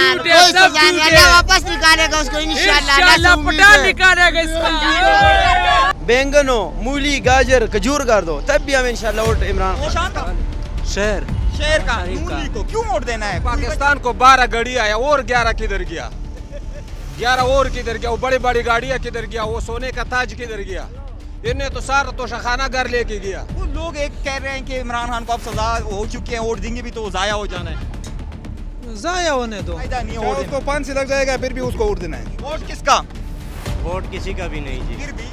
यार, झूठ है, कोई सब सजा नहीं, झूठ अल्लाह है। वापस निकालेगा उसको इंशाल्लाह, इंशाल्लाह अल्लाह से उम्मीद पटा है। निकालेगा इसका। बैंगन हो, मूली, गाजर, खजूर कर दो, तब भी हम इंशाल्लाह वोट इमरान खान। निशान का शहर शेर का नून लीग को क्यों वोट देना है? पाकिस्तान को 12 गाड़ी आया और 11 किधर गया? 11 और किधर गया? वो बड़ी बड़ी गाड़ियां किधर गया? वो सोने का ताज किधर गया? इन्हें तो सारा तोशाखाना घर लेके गया। वो लोग एक कह रहे हैं कि इमरान खान को अब सजा हो चुकी है, वोट देंगे भी तो जाया हो जाना है। जाया होने दो, फायदा नहीं है वोट उसको 5 से लग जाएगा, फिर भी उसको वोट देना है। देने। वोट किसका? वोट किसी का भी नहीं जी। फिर भी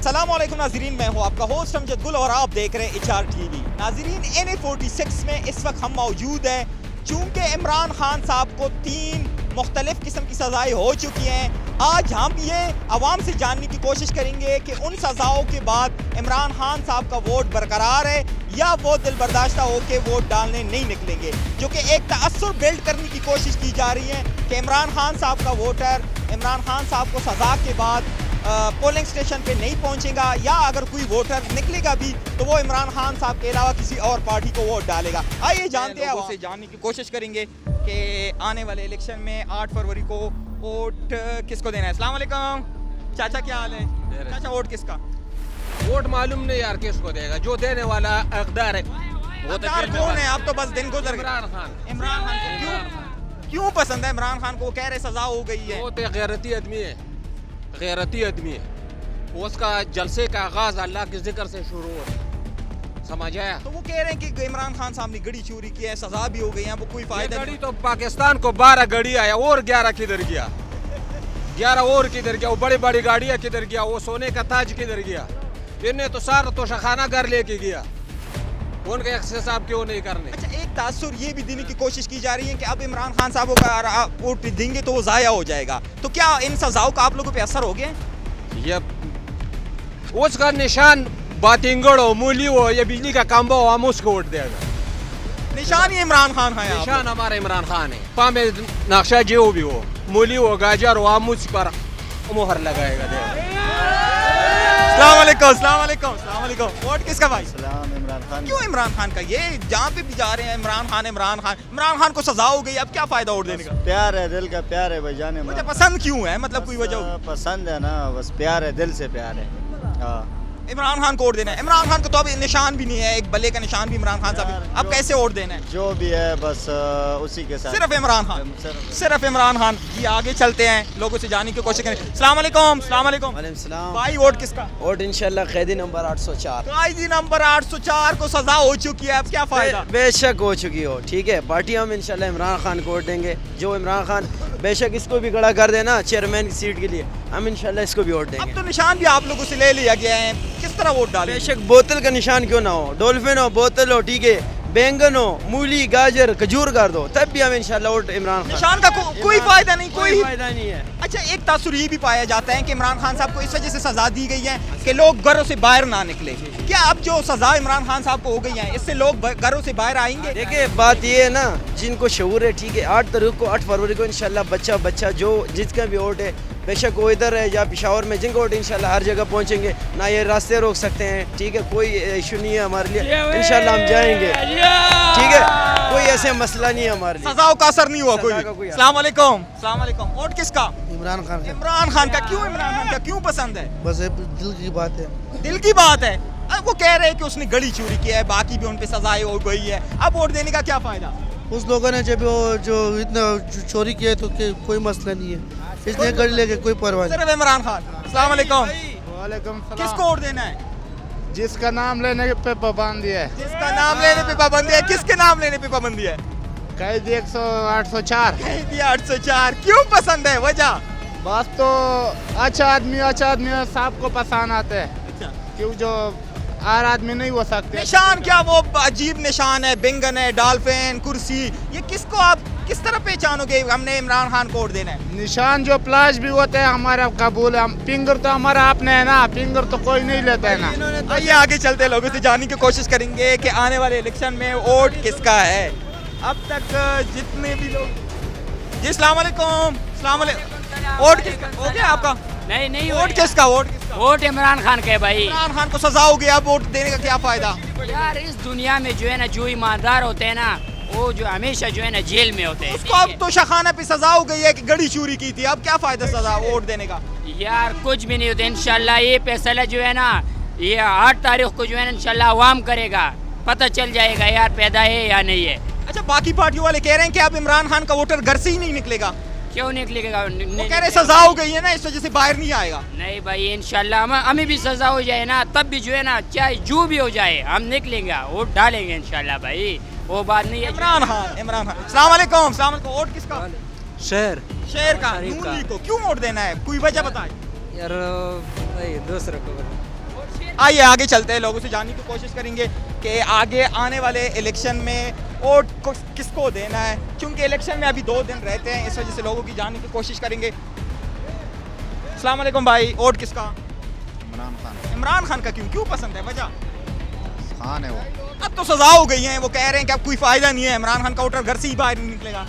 सलाम अलैकुम नाजरीन, मैं हूं आपका होस्ट अमजद गुल और आप देख रहे हैं HR TV। नाजरीन, NA46 में इस वक्त हम मौजूद हैं। चूंकि इमरान खान साहब को 3 मुख्तलिफ किस्म की सजाएं हो चुकी हैं, आज हम ये आवाम से जानने की कोशिश करेंगे कि उन सजाओं के बाद इमरान खान साहब का वोट बरकरार है या वो दिल बर्दाश्ता होकर वोट डालने नहीं निकलेंगे, जो कि एक तअस्सुर बिल्ड करने की कोशिश की जा रही है कि इमरान खान साहब का वोटर इमरान खान साहब को सजा के बाद पोलिंग स्टेशन पे नहीं पहुंचेगा, या अगर कोई वोटर निकलेगा भी तो वो इमरान खान साहब के अलावा किसी और पार्टी को वोट डालेगा। आइए जानते हैं, उससे जानने की कोशिश करेंगे कि आने वाले इलेक्शन में 8 फरवरी को वोट किसको देना है। अस्सलाम वालेकुम चाचा, क्या हाल है चाचा? वोट किसका? वोट मालूम नहीं यार किसको देगा, जो देने वाला हकदार है वो तो हकदार कौन है? अब तो बस दिन गुजर गए। इमरान खान। इमरान खान को क्यों पसंद है इमरान खान को? वो कह रहे सजा हो गई है। वो तो गैरती आदमी है, गैरती आदमी है। उसका जलसे का आगाज अल्लाह के जिक्र से शुरू हो, समझ आया? तो वो कह रहे हैं कि इमरान खान साहब ने गड़ी चोरी की है, सजा भी हो गई है, वो कोई फायदा गाड़ी नहीं। तो पाकिस्तान को 12 गाड़ी आया और 11 किधर गया? 11 और किधर गया? वो बड़ी बड़ी गाड़ियां किधर गया? वो सोने का ताज किधर गया? इन्हें तो सारा तोशाखाना घर लेके गया। उनका एहसाब क्यों नहीं करने? अच्छा, एक तासुर ये भी देने की कोशिश की जा रही है कि अब इमरान खान साहब का वोट देंगे तो वो जाया हो जाएगा, तो क्या इन सजाओं का आप लोगों पे असर हो गया? ये उसका निशान बातिंगड़ हो, मूली हो, ये बिजली का खंभा हो, हम उसको वोट देगा। निशान ही इमरान खान है। निशान हमारा इमरान खान है। पामे नक्शा जो भी हो, मूली हो, गाजर हो, हम उस पर मुहर लगाएगा देगा। अस्सलाम वालेकुम, अस्सलाम वालेकुम, अस्सलाम वालेकुम। वोट किसका भाई? सलाम इमरान खान। क्यों इमरान खान का? ये जहाँ पे भी जा रहे हैं इमरान खान, इमरान खान, इमरान खान को सजा हो गई, अब क्या फायदा वोट देने का? प्यार है, दिल का प्यार है भाई जाने। मुझे पसंद क्यों है, मतलब कोई वजह होगी? पसंद है ना, बस प्यार है, दिल से प्यार है। हाँ, इमरान खान को वोट देना है। इमरान खान को तो अब निशान भी नहीं है, एक बल्ले का निशान भी इमरान खान साहब, अब कैसे वोट देना है? जो भी है बस उसी के साथ। सिर्फ इमरान खान, सिर्फ इमरान खान। ये आगे चलते हैं, लोगों से जानने की कोशिश करें। अस्सलाम वालेकुम, अस्सलाम वालेकुम भाई। वोट किसका? वोट इंशाल्लाह कैदी नंबर 804। कायदी नंबर 804 को सजा हो चुकी है, अब क्या फायदा? बेशक हो चुकी हो, ठीक है। पार्टी हम इंशाल्लाह इमरान खान को वोट देंगे। जो इमरान खान बेशक इसको भी खड़ा कर देना चेयरमैन की सीट के लिए, हम इंशाल्लाह इसको भी वोट देंगे। अब तो निशान भी आप लोगों से ले लिया गया है, किस तरह वोट डालें? बेशक बोतल का निशान क्यों ना हो, डॉल्फिन हो, बोतल हो, ठीक है, बैंगन हो, मूली, गाजर, खजूर कर दो, तब भी हम इंशाल्लाह वोट इमरान खान। निशान का कोई फायदा नहीं, कोई फायदा नहीं है। अच्छा, एक तासुर ये भी पाया जाता है कि इमरान खान साहब को इस वजह से सजा दी गई है कि लोग घरों से बाहर ना निकले। क्या अब जो सजा इमरान खान साहब को हो गई है, इससे लोग घरों से बाहर आएंगे? देखिए बात ये है ना, जिनको शऊर है, ठीक है, 8 फरवरी को इंशाल्लाह बच्चा जो जिसका भी वोट है, बेशक वो इधर है या पेशावर में, जिनका वोट इंशाल्लाह हर जगह पहुंचेंगे ना, ये रास्ते रोक सकते हैं, ठीक है, कोई इशू नहीं है हमारे लिए, इंशाल्लाह हम जाएंगे, ठीक है, कोई ऐसे मसला नहीं है हमारे लिए। सजाओं का असर नहीं हुआ कोई? कोई अस्सलाम वालेकुम, अस्सलाम वालेकुम। वोट किसका? इमरान खान। इमरान खान का। क्यों इमरान खान का क्यों पसंद है? बस दिल की बात है। दिल की बात है। अब वो कह रहे हैं कि उसने गड़ी चोरी की है, बाकी भी उन पे सजाएं हो गई है, अब वोट देने का क्या फायदा? उस लोगों ने जब वो जो इतना चोरी किया तो कोई मसला नहीं है, इसलिए गड़ी लेके कोई परवाह नहीं। सिर्फ इमरान खान। अस्सलाम वालेकुम। वालेकुम किसको वोट देना है? जिसका नाम लेने पे पाबंदी है। जिसका नाम लेने पे पाबंदी है। किसके नाम लेने पे पाबंदी है? कैदी 804। कैदी 804 क्यों पसंद है, वजह? बस तो अच्छा आदमी सबको पसंद आते हैं, क्यों जो हर आदमी नहीं हो सकते। निशान क्या वो अजीब निशान है, बैंगन है, डॉल्फिन, कुर्सी, ये किसको आप किस तरह पहचानोगे? हमने इमरान खान को वोट देना है। निशान जो प्लास भी होते हैं हमारा कबूल है, फिंगर तो हमारा अपने है ना, फिंगर तो कोई नहीं लेता है ना। आइए आगे चलते, लोगों से जानने की कोशिश करेंगे कि आने वाले इलेक्शन में वोट किसका है। अब तक जितने भी लोग। जी अस्सलाम वालेकुम, अस्सलाम वालेकुम। वोट किसका हो गया आपका? नहीं वोट किसका? वोट इमरान खान का है भाई। इमरान खान को सजा हो गया, अब वोट देने का क्या फायदा? यार इस दुनिया में जो है ना, जो ईमानदार होते हैं ना, वो जो हमेशा जो है ना जेल में होते हैं। उसको अब तो शाखाना पे सजा हो गई है कि गड़ी चोरी की थी, अब क्या फायदा सजा वोट देने का। यार कुछ भी नहीं होता इंशाल्लाह। ये फैसला जो है ना ये 8 तारीख को जो है ना इंशाल्लाह अवाम करेगा, पता चल जाएगा यार पैदा है या नहीं है। अच्छा, बाकी पार्टियों वाले कह रहे हैं कि अब इमरान खान का वोटर घर से ही नहीं निकलेगा। क्यों निकलेगा? वो कह रहे सजा हो गई है ना, इस वजह से बाहर नहीं आएगा। नहीं भाई इंशाल्लाह हमें भी सजा हो जाए ना, तब भी जो है ना चाहे जो भी हो जाए हम निकलेंगे, वोट डालेंगे इंशाल्लाह भाई, वो बात नहीं है। इमरान खान अस्सलाम वालेकुम। वोट किसका? शेर का। शरीफ नून का। लीग को क्यों वोट देना है, कोई वजह बताए। यार दूसरे को आइए आगे चलते हैं, लोगों से जानने की कोशिश करेंगे कि आगे आने वाले इलेक्शन में वोट किसको देना है, क्योंकि इलेक्शन में अभी 2 दिन रहते हैं, इस वजह से लोगों की जानने की कोशिश करेंगे। अस्सलाम वालेकुम भाई, वोट किसका? इमरान खान। इमरान खान का क्यों पसंद है, वजह? खान है वो। अब तो सजा हो गई है, वो कह रहे हैं कि अब कोई फायदा नहीं है, इमरान खान का वोटर घर से ही बाहर नहीं निकलेगा।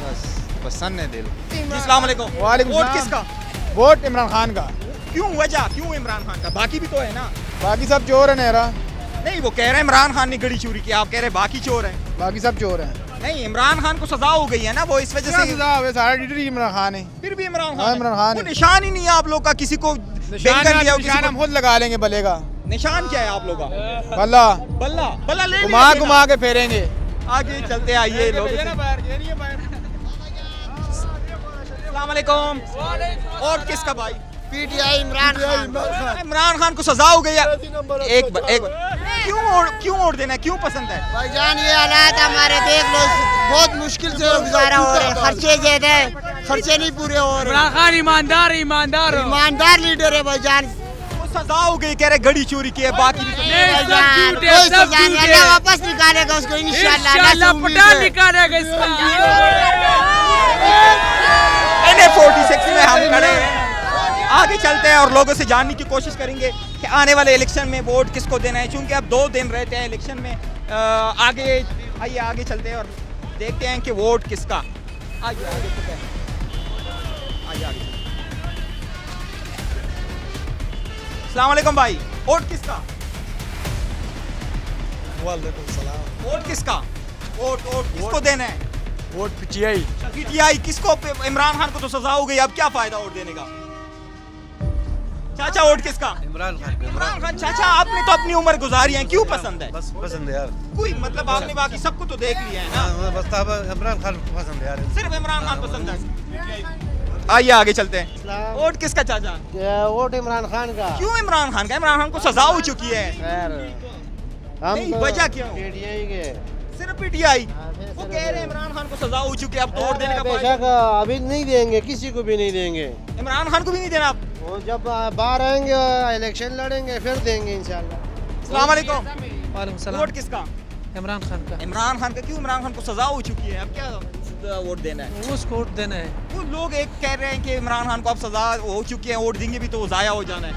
बस पसंद है दिल। जी, अस्सलाम वालेकुम। वालेकुम वोट सलाम। किसका? वोट इमरान खान का। क्यों, वजह क्यों इमरान खान का? बाकी भी तो है ना। बाकी सब चोर है नेहरा। नहीं, वो कह रहे हैं इमरान खान ने गड़ी चोरी की, आप कह रहे हैं बाकी चोर हैं। बाकी सब चोर हैं। नहीं, इमरान खान को सजा हो गई है ना, वो इस वजह से। सारा लीडर ही इमरान खान है। फिर भी इमरान हाँ, खान इमरान खान वो है। निशान ही नहीं है आप लोग का, किसी को बैंकर लिया हो, किसी निशान हम को- खुद लगा लेंगे बलेगा। निशान क्या है आप लोग का? बल्ला बल्ला बल्ला ले घुमा लिया घुमा के फेरेंगे। आगे चलते आइए लोग। अस्सलाम वालेकुम। और किसका भाई? पीटीआई इमरान खान। इमरान खान को सजा हो गई है। एक क्यों वोट देना है, क्यों पसंद है? भाईजान ये हालात हमारे देख लो, बहुत मुश्किल से गुजारा हो रहे हैं, खर्चे ज्यादा है, खर्चे नहीं पूरे हो रहे। इमरान खान ईमानदार ईमानदार लीडर है भाईजान। वो सजा हो गई, कह रहे गड़ी चोरी की है, बाकी भी तो- भाईजान कोई सजा नहीं, अल्लाह वापस निकालेगा उसको इंशाल्लाह। निकालेगा NA46 में हम खड़े हैं। आगे चलते हैं और लोगों से जानने की कोशिश करेंगे कि आने वाले इलेक्शन में वोट किसको देना है, क्योंकि अब 2 दिन रहते हैं इलेक्शन में। आइए आगे चलते हैं और देखते हैं कि वोट किसका। आइए आगे चलते हैं। आइए आगे चलते हैं। अस्सलाम वालेकुम भाई, वोट किसका? वोट किसका? वोट किसको देना है? Vote PTI. पीटीआई किसको? इमरान खान को तो सजा हो गई, अब क्या फायदा वोट देने का। चाचा वोट किसका? इमरान इमरान खान। चाचा आपने तो अपनी उम्र गुजारी है, क्यों पसंद है? बस पसंद है यार। कोई मतलब आपने बाकी सबको तो देख लिया है ना, बस इमरान खान पसंद है यार। सिर्फ इमरान खान पसंद है। आइए आगे चलते हैं। वोट किसका चाचा? वोट इमरान खान का। क्यों इमरान खान का? इमरान खान को सजा हो चुकी है। नहीं, वजह क्यों? पीटीआई के सिर्फ पीटीआई। वो कह रहे हैं इमरान खान को सजा हो चुकी है, अब तो वोट देने का फायदा। अभी नहीं देंगे, किसी को भी नहीं देंगे। इमरान खान को भी नहीं देना आप? वो जब बाहर आएंगे इलेक्शन लड़ेंगे फिर देंगे इंशाल्लाह। अस्सलाम वालेकुम। वोट किसका? इमरान खान का। इमरान खान का। क्यों? इमरान खान को सजा हो चुकी है, अब क्या वोट देना है? उसको वोट देना है। वो लोग एक कह रहे हैं कि इमरान खान को अब सजा हो चुकी है, वोट देंगे भी तो वो जाया हो जाना है,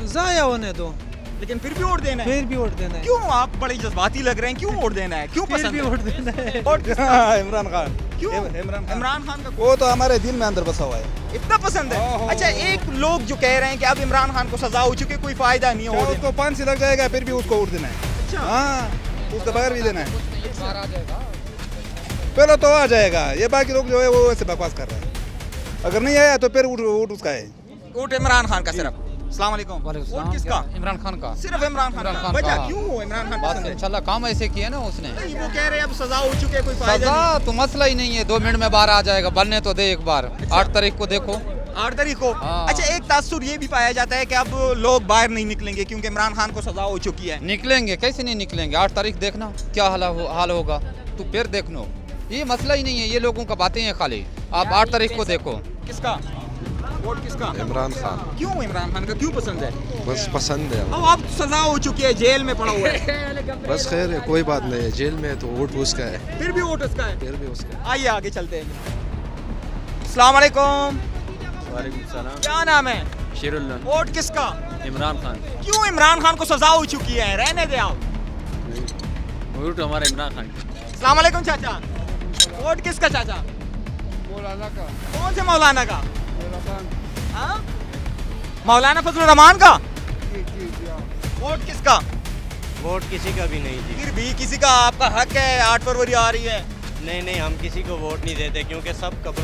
जाया होने दो, लेकिन फिर भी वोट देना है। फिर भी वोट देना है। क्यों? आप बड़े जज्बाती लग रहे हैं, क्यों वोट देना है, क्यों फिर पसंद भी है? वोट देना है। वोट किसका? इमरान खान। क्यों? इमरान खान का वो तो हमारे दिल में अंदर बसा हुआ है। इतना पसंद है। अच्छा, एक लोग जो कह रहे हैं कि अब इमरान खान को सजा हो चुकी है, कोई फायदा नहीं है वोट देने उसको 5 से लग जाएगा, फिर भी उसको वोट देना है। अच्छा। हाँ, उसके बगैर भी देना है। पहले तो आ जाएगा, ये बाकी लोग जो है वो वैसे बकवास कर रहे हैं। अगर नहीं आया तो फिर वोट उसका है। वोट इमरान खान का सिर्फ। अस्सलाम वालेकुम। वोट किसका? इमरान खान का। सिर्फ इमरान खान का। वजह क्यों हो इमरान खान पसंद है? इंशाल्लाह काम ऐसे किए ना उसने। नहीं, वो कह रहे हैं अब सजा हो चुकी है, कोई फायदा सजा तो मसला ही नहीं है, 2 मिनट में बाहर आ जाएगा, बनने तो दे एक बार। 8 तारीख को देखो। नहीं। 8 तारीख को। हाँ। अच्छा, एक तासुर ये भी पाया जाता है कि अब लोग बाहर नहीं निकलेंगे क्योंकि इमरान खान को सजा हो चुकी है। निकलेंगे, कैसे नहीं निकलेंगे? 8 तारीख देखना क्या हाल होगा, तो फिर देखना। ये मसला ही नहीं है, ये लोगों का बातें हैं खाली। आप 8 तारीख को देखो। किसका वोट? किसका? इमरान खान। क्यों इमरान खान का क्यों पसंद है? बस पसंद है। अब आप सजा हो चुकी है, जेल में पड़ा हुआ है, बस खैर है, कोई बात नहीं है, जेल में है तो वोट उसका है, फिर भी वोट उसका है। फिर भी उसका है। आइए आगे चलते हैं। अस्सलाम वालेकुम। वालेकुम सलाम। क्या नाम है? शेरुल्लाह। वोट किसका? इमरान खान। क्यों इमरान खान को सजा हो चुकी है, रहने दे आप। वोट हमारा इमरान खान। अस्सलाम वालेकुम चाचा। वोट किसका चाचा? मौलाना का। कौन से मौलाना का? मौलाना फजलुर रहमान का। वोट किसका? वोट किसी का भी नहीं जी। फिर भी किसी का आपका हक है, 8 फरवरी आ रही है। नहीं नहीं, हम किसी को वोट नहीं देते क्योंकि सब कब्रों